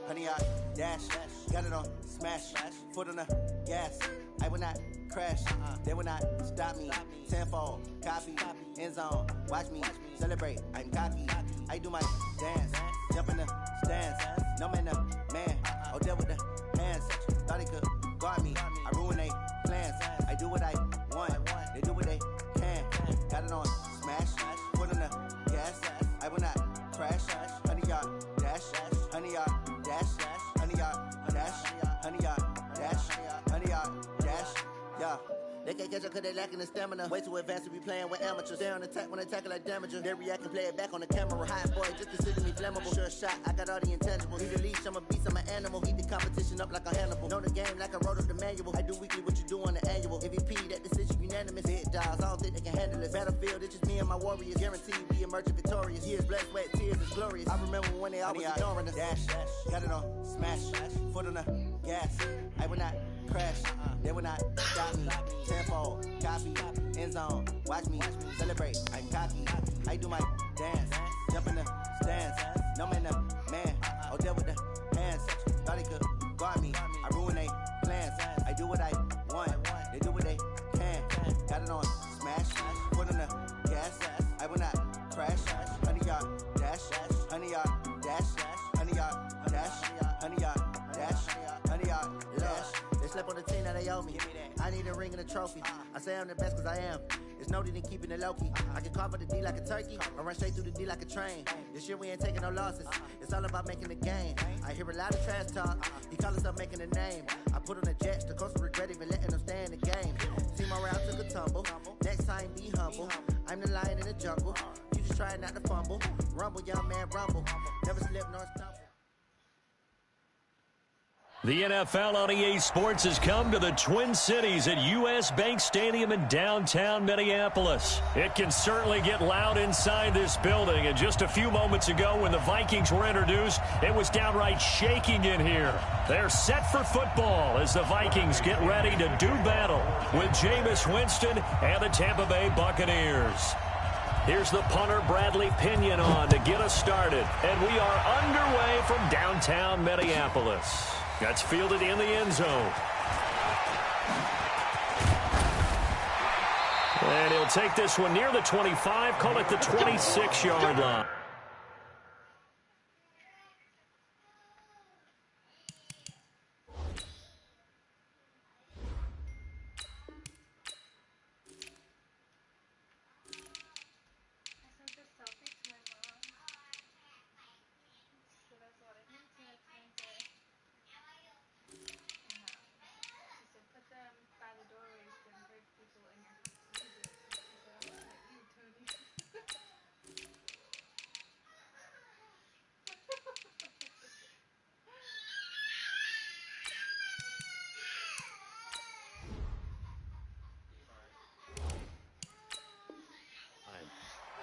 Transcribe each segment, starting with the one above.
100 yard dash. Got it on smash. Foot on the gas. I will not crash. They will not stop me. Tenfold, copy, end zone. Watch me celebrate. I'm cocky. I do my dance. Jump in the stands. No man, no man. Oh, deal with the hands. Thought he could guard me. I ruin they plans. I do what I want. They do what they can. Got it on smash. Foot on the gas. I will not crash. 100 yard dash. 100 yard dash. 100 yard dash. 100 yard dash. 100 yard dash. Yeah. They can't catch up cause they lacking the stamina. Way too advanced to be playing with amateurs. Stay on attack when they tackle like damager. They react and play it back on the camera. Hot boy, just consider me flammable. Sure shot, I got all the intangibles. Need a leash, I'm a beast, I'm an animal. Heat the competition up like a Hannibal. Know the game like I wrote up the manual. I do weekly what you do on the annual. MVP, that decision unanimous. Hit dials, I don't think they can handle this. Battlefield, it's just me and my warriors. Guaranteed we emerge victorious. Years, blood, sweat, tears, it's glorious. I remember when they always ignoring us. Dash, got it on smash. Foot on the gas. I will not crash. They will not stop me. Tenfold, copy, end zone. Watch me celebrate. I'm cocky. I do my dance. Jump in the stands. No man, no man. Oh, deal with the hands. Thought he could guard me. I ruin they plans. I do what I want. They do what they can. Got it on smash. Foot on the gas. I will not crash. 100 yard dash. 100 yard dash. 100 yard dash. 100 yard dash. 100 yard dash. They slept on the team that they owe me. I need a ring and a trophy. I say I'm the best cause I am. There's no need in keeping it low-key. I can carve up the D like a turkey or run straight through the D like a train. This year we ain't taking no losses. It's all about making the game. I hear a lot of trash talk. He call himself making a name. I put on the Jets. The coach will regret even letting them stay in the game. See my route took a tumble. Next time be humble. I'm the lion in the jungle. You just try not to fumble. Rumble, young man, rumble. Never slip nor stumble. The NFL on EA Sports has come to the Twin Cities at US Bank Stadium in downtown Minneapolis. It can certainly get loud inside this building, and just a few moments ago when the Vikings were introduced, it was downright shaking in here. They're set for football as the Vikings get ready to do battle with Jameis Winston and the Tampa Bay Buccaneers. Here's the punter, Bradley Pinion, on to get us started, and we are underway from downtown Minneapolis. That's fielded in the end zone. And he'll take this one near the 25, call it the 26-yard line.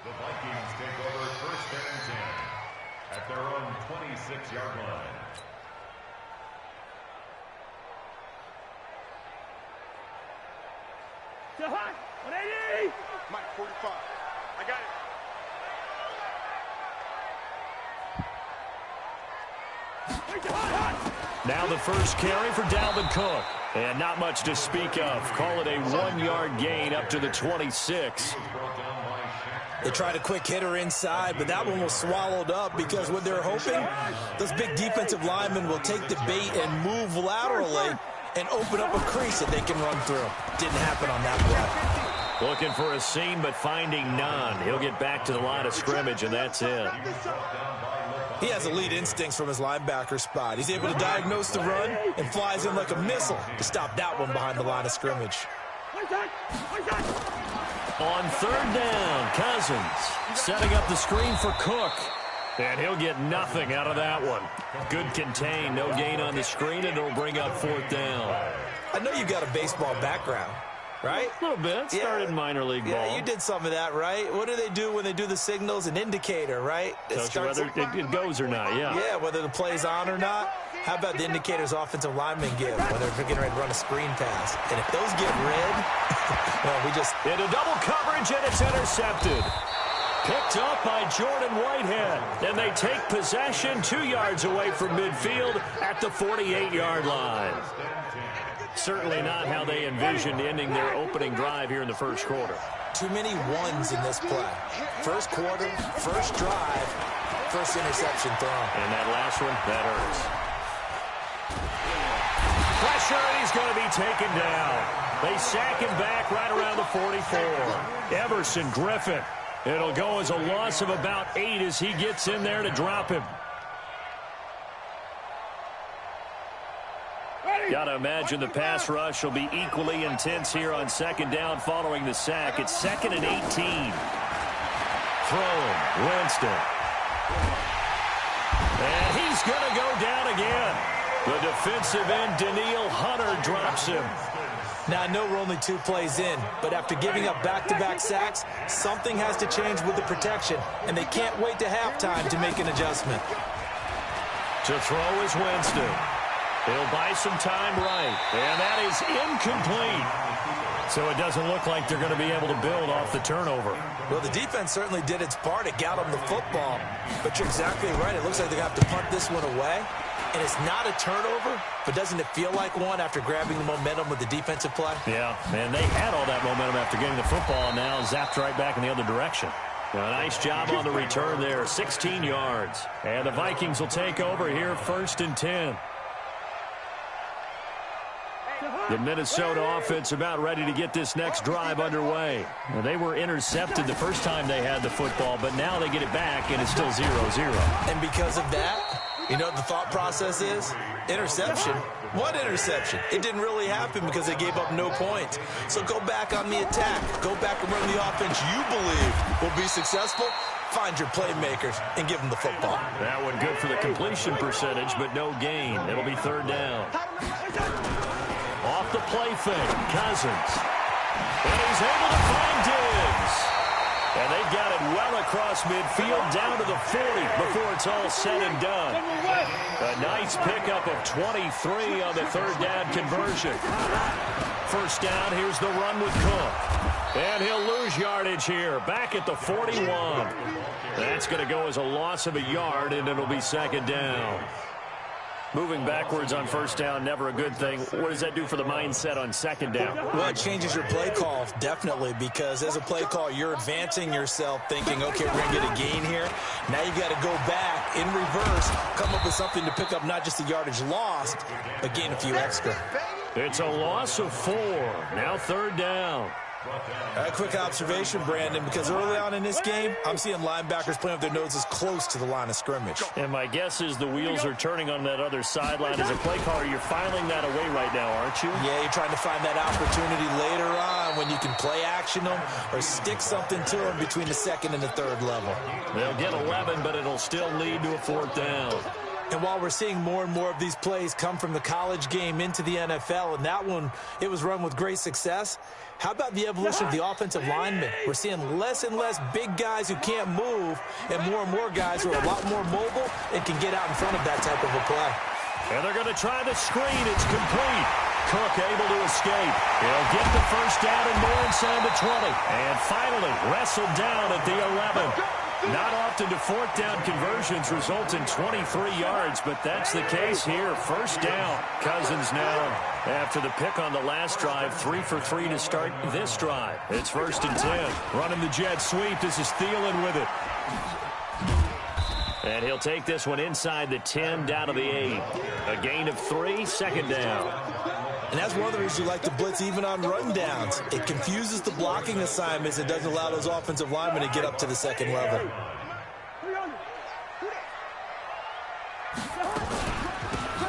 The Vikings take over first and 10 at their own 26-yard line. To hot, 180! Mike, 45. I got it. Now the first carry for Dalvin Cook. And not much to speak of. Call it a 1-yard gain up to the 26. They tried a quick hitter inside, but that one was swallowed up because what they're hoping, those big defensive linemen will take the bait and move laterally and open up a crease that they can run through. Didn't happen on that play. Looking for a seam, but finding none. He'll get back to the line of scrimmage, and that's it. He has elite instincts from his linebacker spot. He's able to diagnose the run and flies in like a missile to stop that one behind the line of scrimmage. On third down, Cousins setting up the screen for Cook. And he'll get nothing out of that one. Good contain, no gain on the screen, and it'll bring up fourth down. I know you've got a baseball background, right? A little bit. Started minor league ball. Yeah, you did some of that, right? What do they do when they do the signals? An indicator, right? Tells you whether it goes or not, yeah. Yeah, whether the play's on or not. How about the indicators offensive linemen give when they're getting ready to run a screen pass? And if those get red, well, we just... Into double coverage, and it's intercepted. Picked up by Jordan Whitehead. And they take possession 2 yards away from midfield at the 48-yard line. Certainly not how they envisioned ending their opening drive here in the first quarter. Too many ones in this play. First quarter, first drive, first interception thrown. And that last one, that hurts. Pressure, and he's going to be taken down. They sack him back right around the 44. Everson Griffin. It'll go as a loss of about 8 as he gets in there to drop him. Got to imagine the pass rush will be equally intense here on second down following the sack. It's 2nd and 18. Throwing, Winston. And he's going to go down again. The defensive end, Daniil Hunter, drops him. Now, I know we're only 2 plays in, but after giving up back-to-back sacks, something has to change with the protection, and they can't wait to halftime to make an adjustment. To throw is Winston. He'll buy some time right, and that is incomplete. So it doesn't look like they're going to be able to build off the turnover. Well, the defense certainly did its part. It got them the football, but you're exactly right. It looks like they're going to have to punt this one away. And it's not a turnover, but doesn't it feel like one after grabbing the momentum with the defensive play? Yeah, and they had all that momentum after getting the football, and now zapped right back in the other direction. A nice job on the return there, 16 yards. And the Vikings will take over here, 1st and 10. The Minnesota offense about ready to get this next drive underway. Now, they were intercepted the first time they had the football, but now they get it back, and it's still 0-0. And because of that, you know what the thought process is? Interception. What interception? It didn't really happen because they gave up no points. So go back on the attack. Go back and run the offense you believe will be successful. Find your playmakers and give them the football. That one good for the completion percentage, but no gain. It'll be 3rd down. Off the play fake, Cousins. And he's able to find Diggs. And they've got it well across midfield down to the 40 before it's all said and done. A nice pickup of 23 on the 3rd down conversion. 1st down, here's the run with Cook. And he'll lose yardage here, back at the 41. That's going to go as a loss of a yard, and it'll be 2nd down. Moving backwards on 1st down, never a good thing. What does that do for the mindset on 2nd down? Well, it changes your play call, definitely, because as a play call, you're advancing yourself thinking, okay, we're going to get a gain here. Now you got to go back in reverse, come up with something to pick up not just the yardage lost, but gain a few extra. It's a loss of 4. Now 3rd down. A quick observation, Brandon, because early on in this game, I'm seeing linebackers playing with their noses close to the line of scrimmage. And my guess is the wheels are turning on that other sideline. As a play caller, you're filing that away right now, aren't you? Yeah, you're trying to find that opportunity later on when you can play action them or stick something to them between the 2nd and the 3rd level. They'll get 11, but it'll still lead to a 4th down. And while we're seeing more and more of these plays come from the college game into the NFL, and that one, it was run with great success, how about the evolution of the offensive linemen? We're seeing less and less big guys who can't move and more guys who are a lot more mobile and can get out in front of that type of a play. And they're going to try the screen. It's complete. Cook able to escape. He'll get the 1st down and more inside the 20. And finally wrestled down at the 11. Not often do 4th down conversions result in 23 yards, but that's the case here. 1st down. Cousins now, after the pick on the last drive, 3 for 3 to start this drive. It's 1st and 10. Running the jet sweep. This is Thielen with it. And he'll take this one inside the 10 down to the 8. A gain of 3, 2nd down. And that's one of the reasons you like to blitz even on rundowns. It confuses the blocking assignments and doesn't allow those offensive linemen to get up to the 2nd level.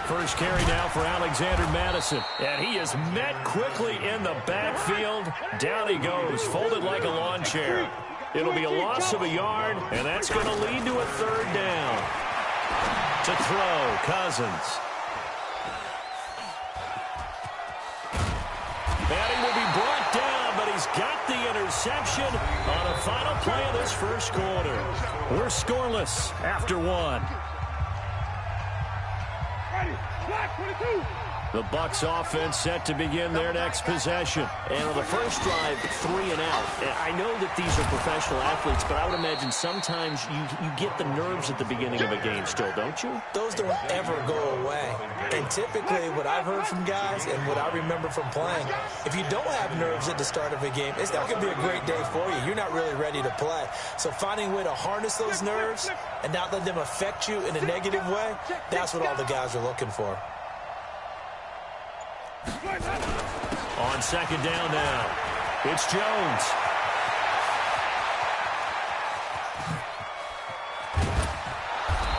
First carry now for Alexander Madison. And he is met quickly in the backfield. Down he goes, folded like a lawn chair. It'll be a loss of a yard, and that's going to lead to a 3rd down. To throw, Cousins. And he will be brought down, but he's got the interception on a final play of this 1st quarter. We're scoreless after 1. Ready, black 22. The Bucs offense set to begin their next possession. And on the first drive, 3 and out. I know that these are professional athletes, but I would imagine sometimes you get the nerves at the beginning of a game still, don't you? Those don't ever go away. And typically what I've heard from guys and what I remember from playing, if you don't have nerves at the start of a game, it's not going to be a great day for you. You're not really ready to play. So finding a way to harness those nerves and not let them affect you in a negative way, that's what all the guys are looking for. On second down now, it's Jones.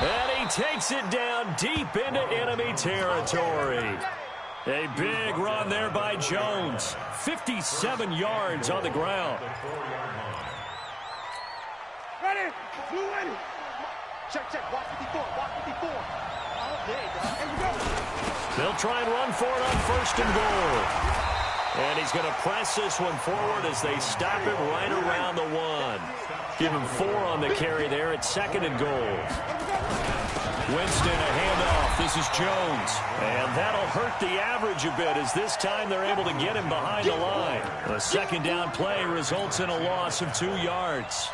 And he takes it down deep into enemy territory. A big run there by Jones. 57 yards on the ground. Ready? You ready? Check. Watch 54. Watch 54. Here we go. They'll try and run for it on first and goal. And he's going to press this one forward as they stop it right around the 1. Give him 4 on the carry there at second and goal. Winston, a handoff. This is Jones. And that'll hurt the average a bit as this time they're able to get him behind the line. A second down play results in a loss of 2 yards.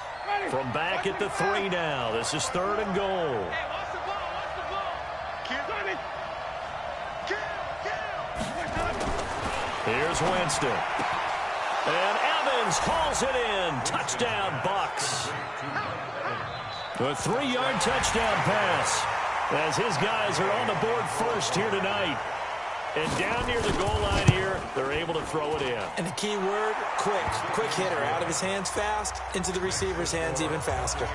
From back at the 3 now. This is third and goal. Here's Winston. And Evans hauls it in. Touchdown, Bucs. A 3-yard touchdown pass as his guys are on the board first here tonight. And down near the goal line here, they're able to throw it in. And the key word, quick. Quick hitter. Out of his hands fast, into the receiver's hands even faster.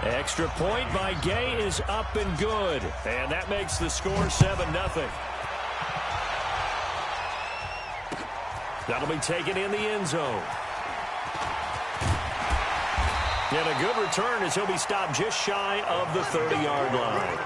Extra point by Gay is up and good. And that makes the score 7-0. That'll be taken in the end zone. And a good return as he'll be stopped just shy of the 30-yard line.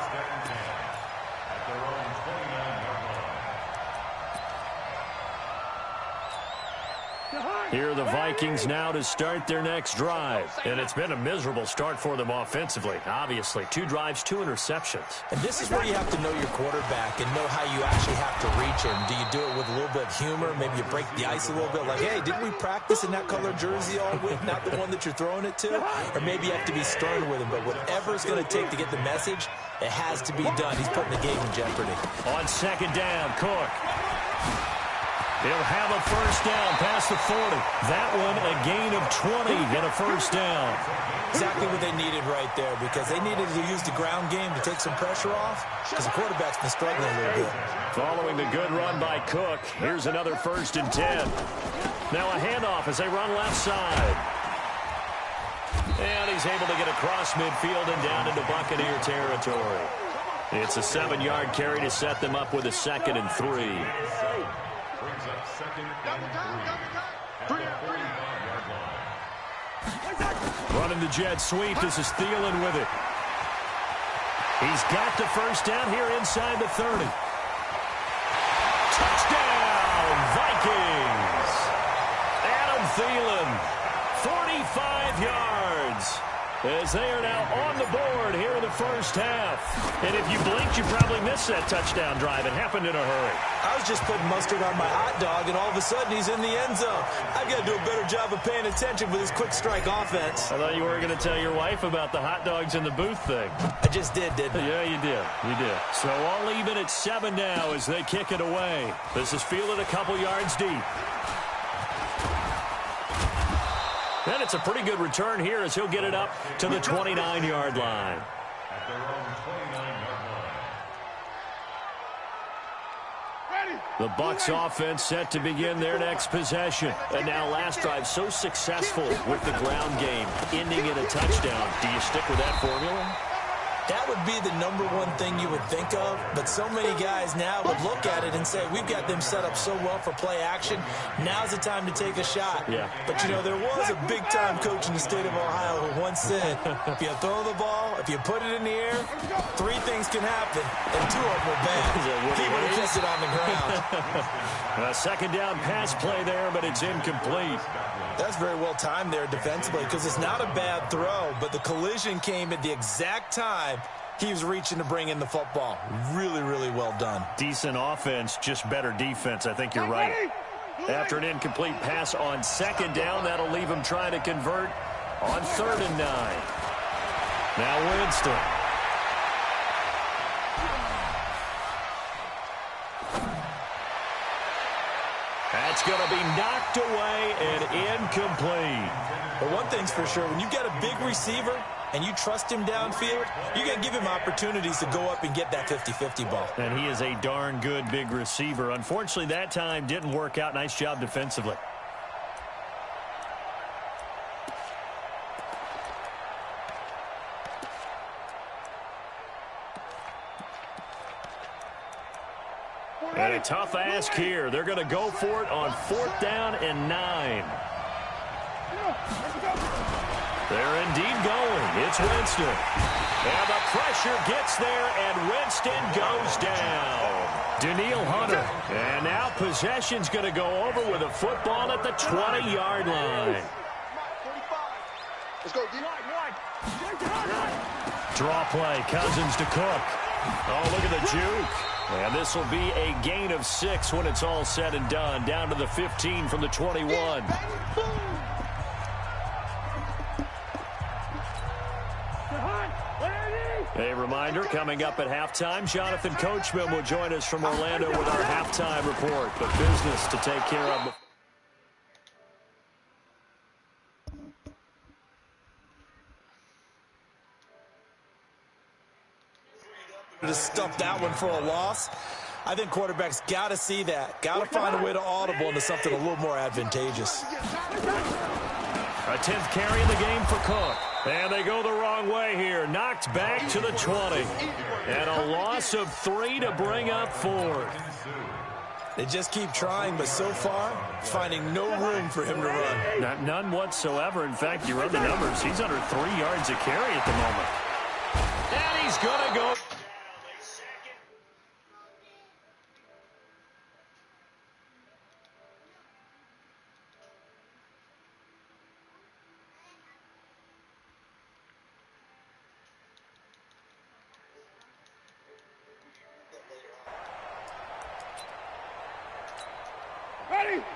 Here are the Vikings now to start their next drive. And it's been a miserable start for them offensively. Obviously, 2 drives, 2 interceptions. And this is where you have to know your quarterback and know how you actually have to reach him. Do you do it with a little bit of humor? Maybe you break the ice a little bit. Like, hey, didn't we practice in that color jersey all week? Not the one that you're throwing it to? Or maybe you have to be stern with him. But whatever it's going to take to get the message, it has to be done. He's putting the game in jeopardy. On second down, Cook. He'll have a first down past the 40. That one a gain of 20 and a first down. Exactly what they needed right there because they needed to use the ground game to take some pressure off because the quarterback's been struggling a little bit. Following the good run by Cook, here's another 1st and 10. Now a handoff as they run left side. And he's able to get across midfield and down into Buccaneer territory. It's a 7-yard carry to set them up with a 2nd and 3. Brings up 2nd and 3 at the 45-yard line. Running the jet sweep. This is Thielen with it. He's got the first down here inside the 30. Touchdown, Vikings. Adam Thielen, 45 yards. As they are now on the board here in the first half. And if you blinked, you probably missed that touchdown drive. It happened in a hurry. I was just putting mustard on my hot dog, and all of a sudden he's in the end zone. I've got to do a better job of paying attention with this quick strike offense. I thought you were going to tell your wife about the hot dogs in the booth thing. I just did, didn't I? Yeah, you did. You did. So all even at 7 now as they kick it away. This is fielded a couple yards deep. And it's a pretty good return here as he'll get it up to the 29-yard line. At their own 29-yard line. The Bucs offense set to begin their next possession. And now last drive so successful with the ground game, ending in a touchdown. Do you stick with that formula? That would be the #1 thing you would think of, but so many guys now would look at it and say, we've got them set up so well for play action. Now's the time to take a shot. Yeah. But, you know, there was a big-time coach in the state of Ohio who once said, if you throw the ball, if you put it in the air, 3 things can happen, and 2 of them are bad. He would have kissed it on the ground. A second down pass play there, but it's incomplete. That's very well timed there defensively because it's not a bad throw, but the collision came at the exact time He was reaching to bring in the football. Really, really well done. Decent offense, just better defense. I think you're right. After an incomplete pass on second down, that'll leave him trying to convert on 3rd and 9. Now Winston. That's going to be knocked away and incomplete. But one thing's for sure, when you get a big receiver and you trust him downfield, you're going to give him opportunities to go up and get that 50-50 ball. And he is a darn good big receiver. Unfortunately, that time didn't work out. Nice job defensively. And a tough ask here. They're going to go for it on 4th down and 9. They're indeed going. It's Winston. And the pressure gets there, and Winston goes down. Daniil Hunter. And now possession's going to go over with a football at the 20-yard line. Let's go, D. Draw play. Cousins to Cook. Oh, look at the juke. And this will be a gain of 6 when it's all said and done. Down to the 15 from the 21. A reminder, coming up at halftime, Jonathan Coachman will join us from Orlando with our halftime report. But business to take care of. To stuff that one for a loss. I think quarterbacks got to see that. Got to find a way to audible into something a little more advantageous. A 10th carry in the game for Cook. And they go the wrong way here. Knocked back to the 20. And a loss of 3 to bring up 4th. They just keep trying, but so far, finding no room for him to run. None whatsoever. In fact, you run the numbers. He's under 3 yards a carry at the moment. And he's going to go.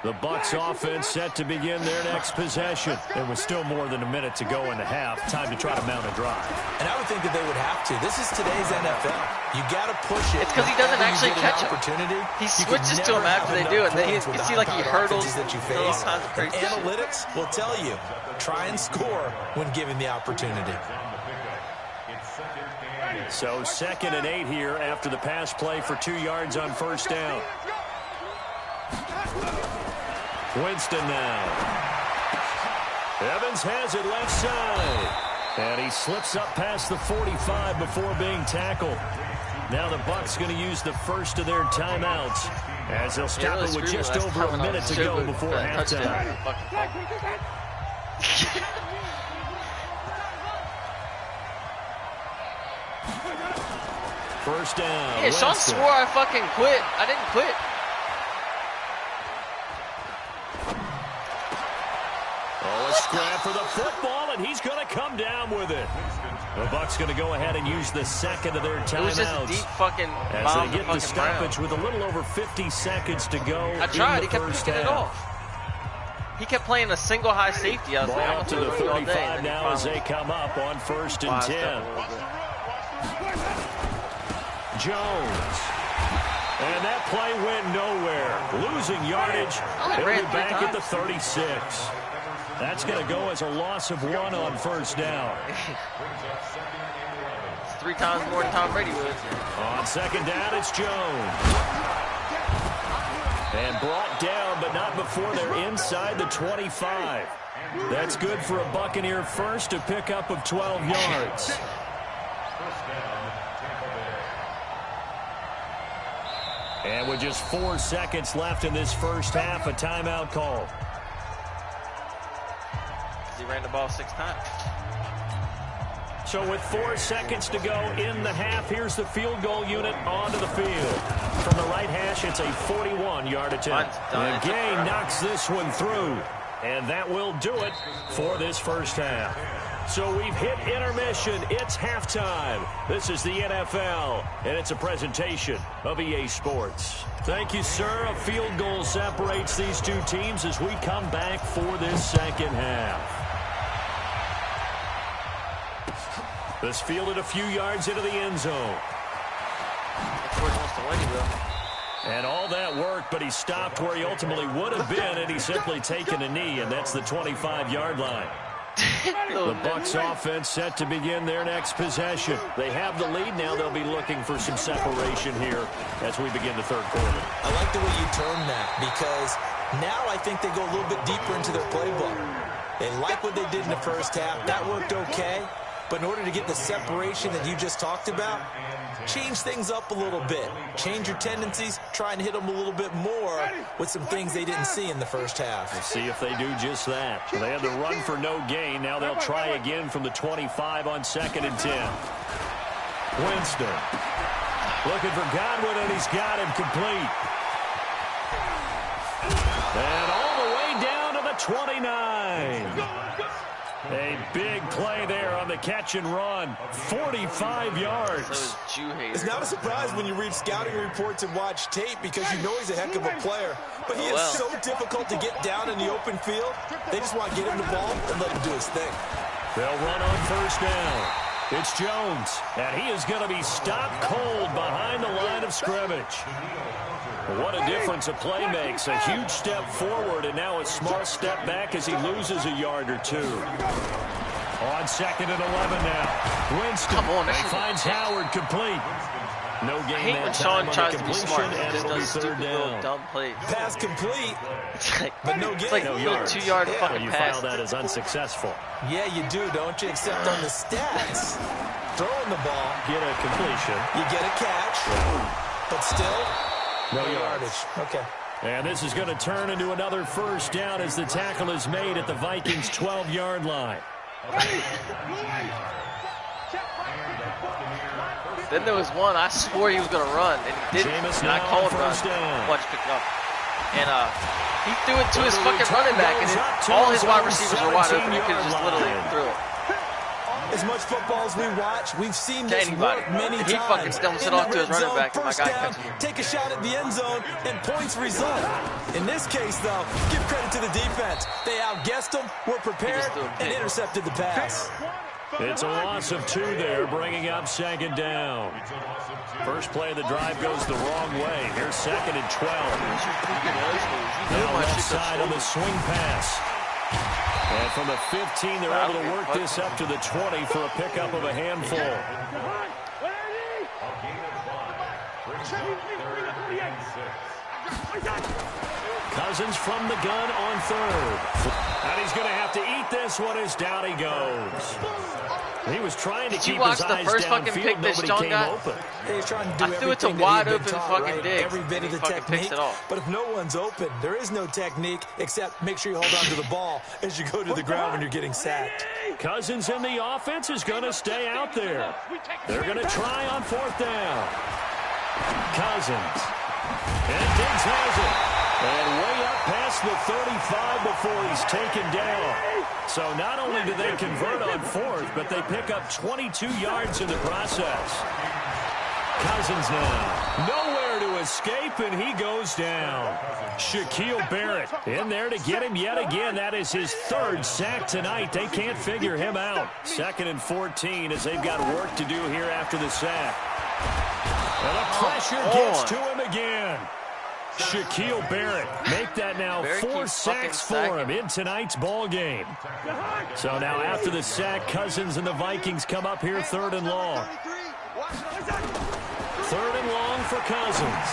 The Bucs offense set to begin their next possession. There was still more than a minute to go in the half. Time to try to mount a drive. And I would think that they would have to. This is today's NFL. You got to push it. It's because he doesn't actually catch him. He switches to him after they do it. Then you see like he hurdles. That you face. And analytics will tell you, try and score when given the opportunity. So 2nd and 8 here after the pass play for 2 yards on 1st down. Winston now. Evans has it left side. And he slips up past the 45 before being tackled. Now the Bucs going to use the first of their timeouts as they'll stop it with just over a minute to go before halftime. First down. Yeah, Sean swore I fucking quit. I didn't quit. Scrap for the football, and he's going to come down with it. The Bucs going to go ahead and use the 2nd of their timeouts. It was just a deep fucking as they get the stoppage with a little over 50 seconds to go. I tried. He kept picking it off. He kept playing a single high safety. I was like, I'm to the 35 now as they come up on 1st and 10. Jones. And that play went nowhere. Losing yardage. He'll be back at the 36. That's going to go as a loss of 1 on 1st down. It's 3 times more than Tom Brady would. On 2nd down, it's Jones. And brought down, but not before they're inside the 25. That's good for a Buccaneer first, a pickup of 12 yards. And with just 4 seconds left in this first half, a timeout call. He ran the ball 6 times. So with 4 seconds to go in the half, here's the field goal unit onto the field. From the right hash, it's a 41-yard attempt. And Gay knocks this one through. And that will do it for this first half. So we've hit intermission. It's halftime. This is the NFL, and it's a presentation of EA Sports. Thank you, sir. A field goal separates these two teams as we come back for this second half. This fielded a few yards into the end zone. And all that work, but he stopped where he ultimately would have been, and he's simply taken a knee, and that's the 25-yard line. The Bucs offense set to begin their next possession. They have the lead now. They'll be looking for some separation here as we begin the third quarter. I like the way you term that, because now I think they go a little bit deeper into their playbook. They like what they did in the first half. That worked okay. But in order to get the separation that you just talked about, change things up a little bit. Change your tendencies. Try and hit them a little bit more with some things they didn't see in the first half. We'll see if they do just that. They had the run for no gain. Now they'll try again from the 25 on 2nd and 10. Winston looking for Godwin, and he's got him complete. And all the way down to the 29. A big play there on the catch and run. 45 yards. It's not a surprise when you read scouting reports and watch tape, because you know he's a heck of a player. But he is so difficult to get down in the open field. They just want to get him the ball and let him do his thing. They'll run on first down. It's Jones, and he is going to be stopped cold behind the line of scrimmage. What a difference a play makes. A huge step forward, and now a small step back as he loses a yard or two. On 2nd and 11 now. Winston finds Howard complete. No gain. I hate when Sean tries to be smart and just does stupid little dumb plays. Pass complete, but no gain. It's like no a yards. 2-yard fucking you pass. file that as unsuccessful. Yeah, you do, don't you? Except on the stats. Throwing the ball. Get a completion. You get a catch, but still no yardage. Okay. And this is going to turn into another first down as the tackle is made at the Vikings' 12-yard line. Then there was one, I swore he was going to run, and he didn't. And I called run. Watch pick it up. And he threw it to his fucking running back, and all his wide receivers are wide open. He could have just literally threw it. As much football as we watch, we've seen this work many times. He fucking stumps it off to his running back, and my guy down, catches him. take a shot at the end zone, and points result. In this case, though, give credit to the defense. They outguessed them, were prepared, and intercepted the pass. It's a loss of 2 there, bringing up 2nd down. First play of the drive goes the wrong way. Here's 2nd and 12. Now left side on the swing pass. And from the 15, they're able to work this up to the 20 for a pickup of a handful. Cousins from the gun on 3rd. And he's going to have to eat this one as down he goes. He was trying to keep his eyes downfield. Nobody came open. He's trying to do I threw it to everything wide that he's open been taught, fucking right? Diggs. Every bit of the technique. But if no one's open, there is no technique except make sure you hold on to the ball as you go to the ground when you're getting sacked. Cousins in the offense is going to stay out there. They're going to try on 4th down. Cousins. And Diggs has it. And way up past the 35 before he's taken down. So not only do they convert on 4th, but they pick up 22 yards in the process. Cousins now. Nowhere to escape, and he goes down. Shaquille Barrett in there to get him yet again. That is his 3rd sack tonight. They can't figure him out. 2nd and 14 as they've got work to do here after the sack. And the pressure gets to him again. Shaquille Barrett make that now 4 sacks for him in tonight's ball game. So now after the sack, Cousins and the Vikings come up here 3rd and long. 3rd and long for Cousins.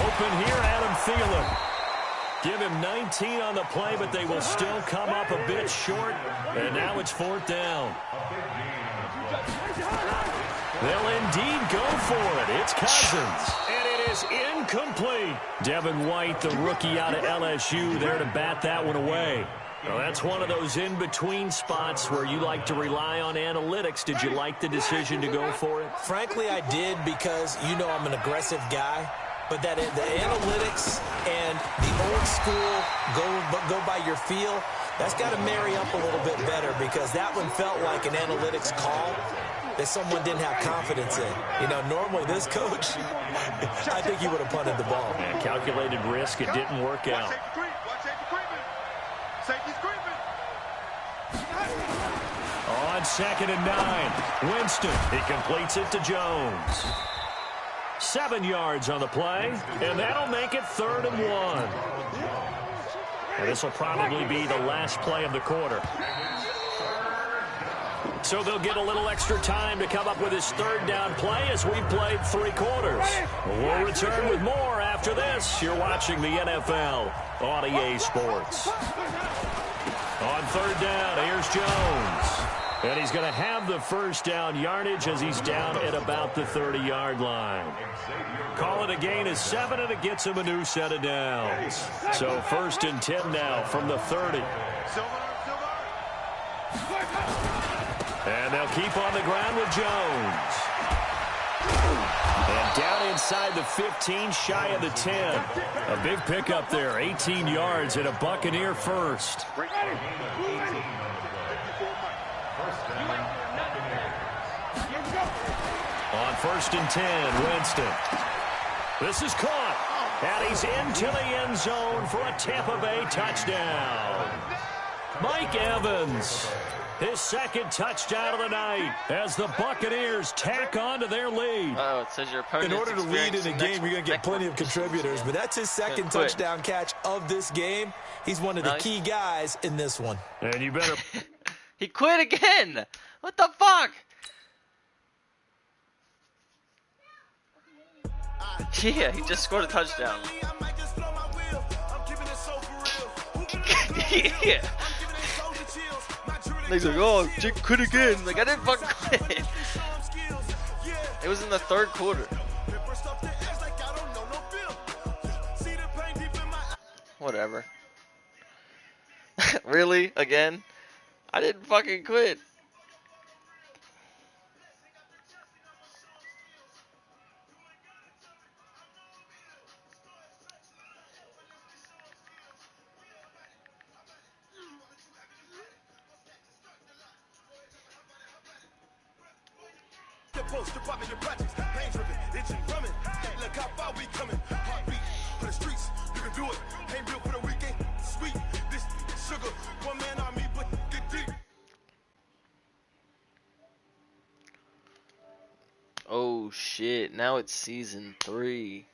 Open here, Adam Thielen. Give him 19 on the play, but they will still come up a bit short. And now it's 4th down. They'll indeed go for it. It's Cousins. And it is incomplete. Devin White, the rookie out of LSU, there to bat that one away. Well, that's one of those in-between spots where you like to rely on analytics. Did you like the decision to go for it? Frankly, I did, because you know I'm an aggressive guy. But that the analytics and the old school go by your feel, That's got to marry up a little bit better because that one felt like an analytics call that someone didn't have confidence in. You know, normally this coach, I think he would have punted the ball. And calculated risk, it didn't work out. On 2nd and 9, Winston. He completes it to Jones. 7 yards on the play, and that'll make it 3rd and 1. And this will probably be the last play of the quarter. So they'll get a little extra time to come up with his 3rd down play as we've played 3 quarters. We'll return with more after this. You're watching the NFL on EA Sports. On 3rd down, here's Jones. And he's going to have the 1st down yardage as he's down at about the 30-yard line. Call it a gain of 7, and it gets him a new set of downs. So 1st and 10 now from the 30. And they'll keep on the ground with Jones. And down inside the 15, shy of the 10. A big pickup there, 18 yards and a Buccaneer first. On 1st and 10, Winston. This is caught. And he's into the end zone for a Tampa Bay touchdown. Mike Evans. His 2nd touchdown of the night as the Buccaneers tack on to their lead. Oh, it says your opponent. In order to lead in a game, you're going to get plenty of contributors, but that's his 2nd touchdown catch of this game. He's one of the key guys in this one. And you better... He quit again. What the fuck? Yeah, he just scored a touchdown. Yeah. He's like, oh, Jake quit again. Like, I didn't fucking quit. It was in the 3rd quarter. Whatever. Really? Again? I didn't fucking quit. Oh shit, now it's season 3.